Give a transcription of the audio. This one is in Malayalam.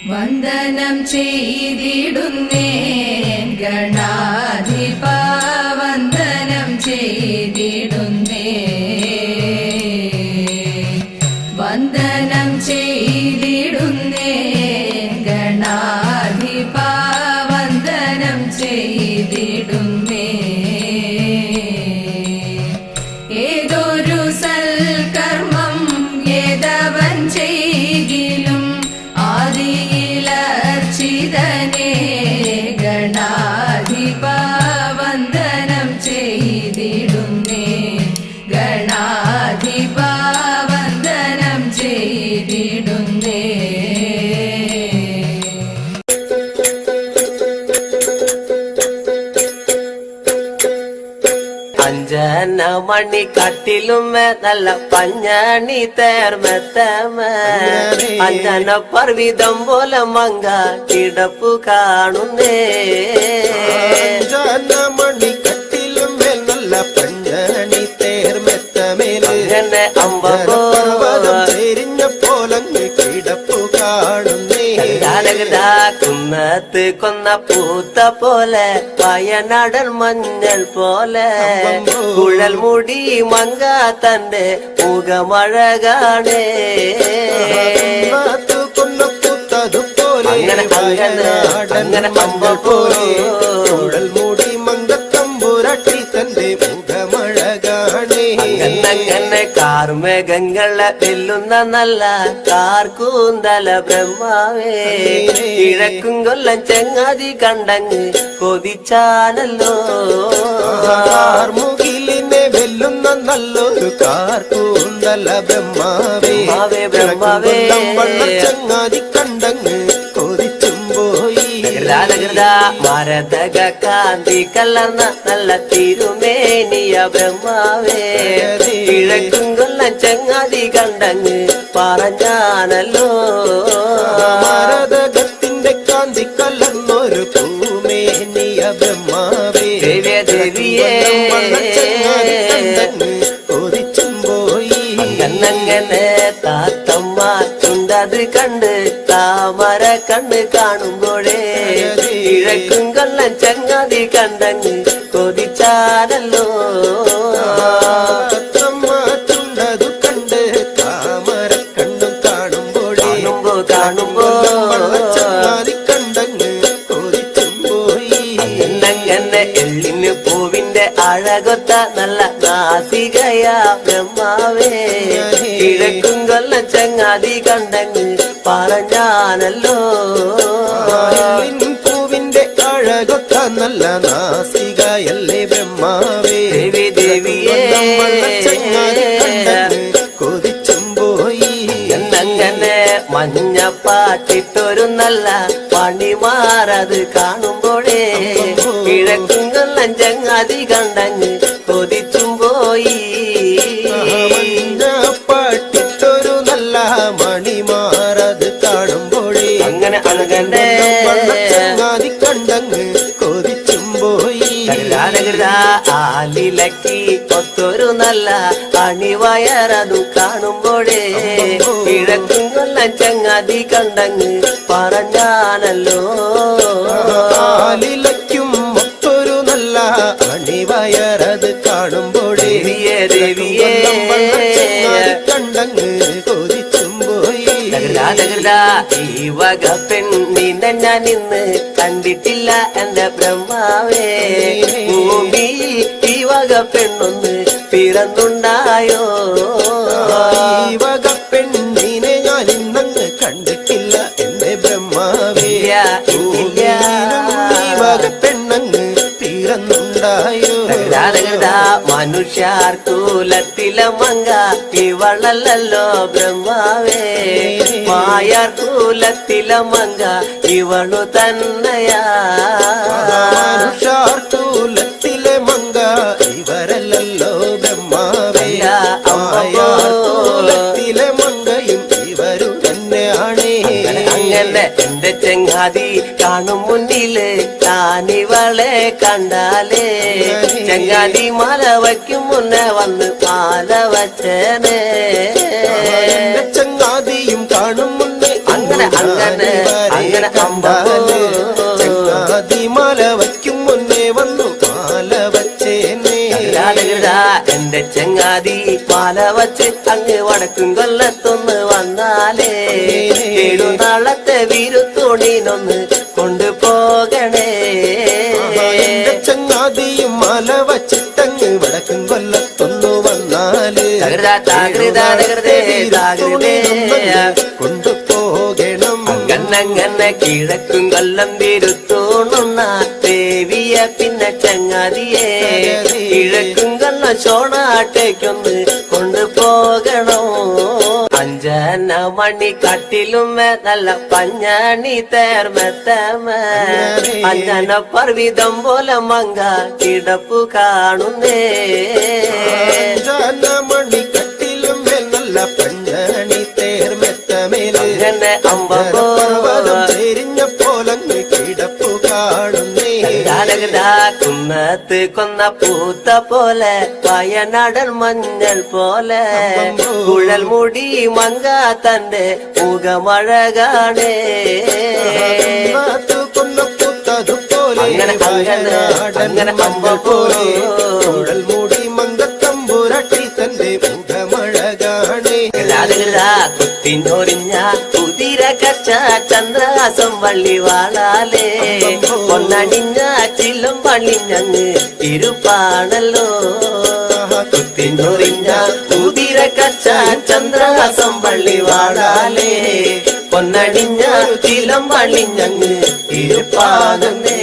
വന്ദനം ചെയ്തിടുന്നേൻ ഗണാധിപ വന്ദനം ചെയ്തിടുന്നേ വന്ദനം ചെയ്തിടുന്നേൻ ഗണാധിപ വന്ദനം ചെയ്തിടുന്നേ ഏതൊരു സൽക്കർമ്മം ഏതവൻ ചെയ്കിലും ആദിയിലർച്ചിതനേ ഗണാധിപ വന്ദനം ചെയ്തിടുന്നേ ഗണാധിപ വന്ദനം ചെയ്തിടുന്നേ അഞ്ജന മണി കട്ടിലുമേ നല്ല പഞ്ഞണി തേർമെത്തമേ അഞ്ജന പർവിതം പോലെ മങ്ക കിടപ്പു കാണുന്നേ അഞ്ജന മണി കട്ടിലുമേൽ നല്ല പഞ്ഞണി തേർമെത്തമേലെ അമ്പർവ്വതം ചെരിഞ്ഞ പോലങ്ങ് കിടപ്പു കാണുന്നേ കുന്നത്ത് കൊന്ന പൂത്ത പോലെ വയനാടൻ മഞ്ഞൾ പോലെ കുഴൽ മുടി മങ്ക തന്റെ മുഖമഴകാണേ കൊന്ന പൂത്തതുപോലെ അങ്ങനെ അമ്പ പോലെ കുഴൽ മുടി മങ്കത്തമ്പുരട്ടി തന്റെ മുഖമഴകാണേ അങ്ങനെ കാർമേഘങ്ങളെ വെല്ലുന്ന നല്ല കാർക്കൂന്തല ബ്രഹ്മാവേ കിഴക്കും കൊല്ലം ചെങ്ങാതി കണ്ടങ്ങ് കൊതിച്ചാനല്ലോ മുകിലിനെ വെല്ലുന്ന നല്ലൊരു കാർക്കൂന്തല ബ്രഹ്മാവേ ബ്രഹ്മാവേ ചങ്ങാതി കണ്ടങ്ങ് കൊതിച്ചും പോയി മരതക കാന്തി കലർന്ന നല്ല തിരുമേനിയ ബ്രഹ്മാവേ കിഴക്കും കൊല്ലം ചങ്ങാതി കണ്ടങ്ങ് പറഞ്ഞാനല്ലോ മരതകത്തിന്റെ കാന്തി കലർന്നൊരു പൂമേനിയ ബ്രഹ്മാവേ ദേവിയേ കൊതിച്ചും പോയി അങ്ങനെ താത്തമ്മ ചുണ്ടത് കണ്ട് താമര കണ്ണ് കാണുമ്പോഴേ കിഴക്കും കൊല്ലം ചങ്ങാതി കണ്ടങ്ങ് കൊതിച്ചാനല്ലോ ചുണ്ടതു കണ്ട് താമര കണ്ണും കാണുമ്പോഴേ കാണുമ്പോ ചങ്ങാതി കണ്ടങ്ങ് കൊതിച്ചും പോയി അങ്ങനെ എള്ളിന് പൂവിന്റെ അഴകൊത്ത നല്ല നാസികയാ ബ്രഹ്മാവേ കിഴക്കും കൊല്ലം ചങ്ങാതി കണ്ടങ്ങ് പറഞ്ഞാനല്ലോ പൂവിന്റെ അഴകൊത്ത നല്ല നാസികയല്ലേ ബ്രഹ്മാവേ ദേവിയേ ചങ്ങാതി കണ്ടങ്ങ് കൊതിച്ചും പോയി എന്നങ്ങനെ മഞ്ഞപ്പാട്ടിട്ടൊരു നല്ല പണിമാറത് കാണുമ്പോഴേ കിഴക്കും കൊല്ലം ചങ്ങാതി കണ്ടങ്ങ് കൊതിച്ചും പോയി പാട്ടിട്ടൊരു നല്ല മണിമാറത് കാണുമ്പോഴേ അങ്ങനെ അണകണ്ടേ ചങ്ങാതി കണ്ടങ്ങ് കൊതിച്ചും പോയി ആലിലക്കി ഒത്തൊരു നല്ല അണിവയറതു കാണുമ്പോഴേ കിഴക്കും കൊല്ലം ചങ്ങാതി കണ്ടങ്ങ് പറഞ്ഞാനല്ലോ ആലിലയ്ക്കും ഒത്തൊരു നല്ല അണിവയറത് കാണുമ്പോഴേ ദേവിയേ ചങ്ങാതി കണ്ടങ്ങ് കൊതിച്ചും പോയി ഈ വക പെണ്ണിനെ ഞാൻ ഇന്ന് കണ്ടിട്ടില്ല എന്റെ ബ്രഹ്മാവേ ഭൂമിയിൽ ഈ വക പെണ്ണൊന്ന് പിറന്നുണ്ടായോ ഈ വക പെണ്ണിനെ ഞാൻ ഇന്നങ്ങ് കണ്ടിട്ടില്ല എന്റെ ബ്രഹ്മാവേ ഈ വക പെണ്ണങ്ങ് പിറന്നുണ്ടായോ മനുഷ്യർ കൂലത്തിലെ മങ്ക ഇവളല്ലോ ബ്രഹ്മാവേ മായാർ കൂലത്തിലെ മങ്ക ഇവളു തന്നെയാ മനുഷ്യർത്തൂലത്തിലെ മങ്ക ഇവരല്ലോ ബ്രഹ്മാവേ മായാർത്തൂലത്തിലെ മങ്കയും ഇവരു തന്നെയാണേ അങ്ങനെ എന്റെ ചെങ്ങാതി കാണും മുന്നില് താനിവളെ കണ്ടാലേ ചെങ്ങാതി മാല വയ്ക്കും മുന്നേ വന്ന് മാല വച്ചേനെ ചങ്ങാതിയും കാണും മുന്നേ അങ്ങനെ അങ്ങനെ കണ്ടാല് ചങ്ങാതി മാല വയ്ക്കും മുന്നേ വന്നു മാല വച്ചേനെ എന്റെ ചങ്ങാതി മാല വച്ച് അങ്ങ് വടക്കും കൊല്ലത്തൊന്ന് വന്നാലേ 7 നാളത്തെ വിരുത്തോണിനൊന്ന് കൊണ്ടുപോകണേ എന്റെ ചങ്ങാതിയും മാല വച്ചിട്ടങ്ങ് വടക്കും കൊല്ലത്തൊന്നു വന്നാല് കൊണ്ടുപോകണം അങ്ങനെ കിഴക്കും കൊല്ലം വിരുത്തോണുന്ന ദേവിയ പിന്നെ ചങ്ങാതിയെ കിഴക്കും കൊല്ലം ചോണാട്ടേക്കൊന്ന് കൊണ്ടുപോകണോ 5 മണി കട്ടിലും നല്ല പഞ്ഞാണി തേർമെത്തമ 5 പർവിതം പോലെ മങ്ക കിടപ്പു കാണുന്നേ മണിക്കട്ടിലും നല്ല പഞ്ഞാണി തേർമെത്തമേല് അമ്പത് ചെരിഞ്ഞ പോലങ്ങ് കിടപ്പു കാണുന്നേ കുന്നത്ത് കൊന്ന പൂത്ത പോലെ വയനാടൻ മഞ്ഞൾ പോലെ കുഴൽ മുടി മങ്ക തന്റെ മുഖമഴകാണേ കൊന്ന പൂത്തതുപോലെ അങ്ങനെ പോലെ കുഴൽ മൂടി മങ്കത്തമ്പുരട്ടി തന്റെ മുഖമഴകാണേ കുത്തിനൊറിഞ്ഞ കുതിര കച്ച ചന്ദ്രാസം വള്ളി വാളാലേ പൊന്നണിഞ്ഞ ചില്ലും പള്ളിഞ്ഞങ്ങ് ഇരുപ്പാണല്ലോ കുത്തിനൊറിഞ്ഞ കുതിര കച്ച ചന്ദ്രാസം വള്ളി വാളാലേ പൊന്നണിഞ്ഞ ചിലം പള്ളിഞ്ഞങ്ങ് ഇരുപ്പാണെന്നേ